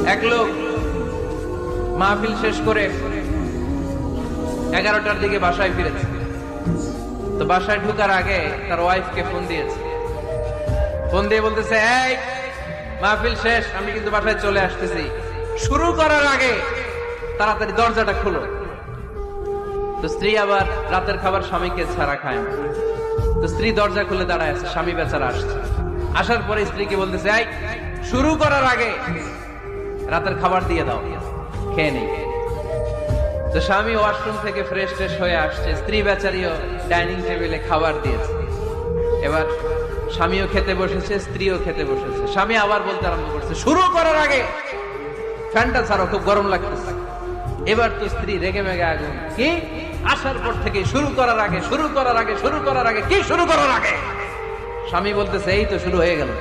এক লোক মাহফিল শেষ করে 11টার দিকে বাসায় ফিরেছে। তো বাসায় ঢুকার আগে তার ওয়াইফকে ফোন দিয়েছে। ফোন দিয়ে বলতেছে, এই মাহফিল শেষ, আমি কিন্তু বাসায় চলে আসতেছি, শুরু করার আগে তাড়াতাড়ি দরজাটা খুলো। তো স্ত্রী আবার রাতের খাবার স্বামীকে ছাড়া খায় না। তো স্ত্রী দরজা খুলে দাঁড়ায় আছে, স্বামী বেচারা আসছে। আসার পরে স্ত্রীকে বলতেছে, এই শুরু করার আগে রাতের খাবার দিয়ে দাও, খেয়ে নেই। তো স্বামী ওয়াশরুম থেকে ফ্রেশ ট্রেশ হয়ে আসছে, স্ত্রী বেচারিও ডাইনিং টেবিলে খাবার দিয়েছে। এবার স্বামীও খেতে বসেছে, স্ত্রীও খেতে বসেছে। স্বামী আবার বলতে আরম্ভ করছে, শুরু করার আগে ফ্যানটা ছাড়ো, খুব গরম লাগতেছে। এবার তো স্ত্রী রেগে মেগে আগুন, কি আসার পর থেকে শুরু করার আগে, শুরু করার আগে, শুরু করার আগে, কি শুরু করার আগে? স্বামী বলতেছে, এই তো শুরু হয়ে গেল।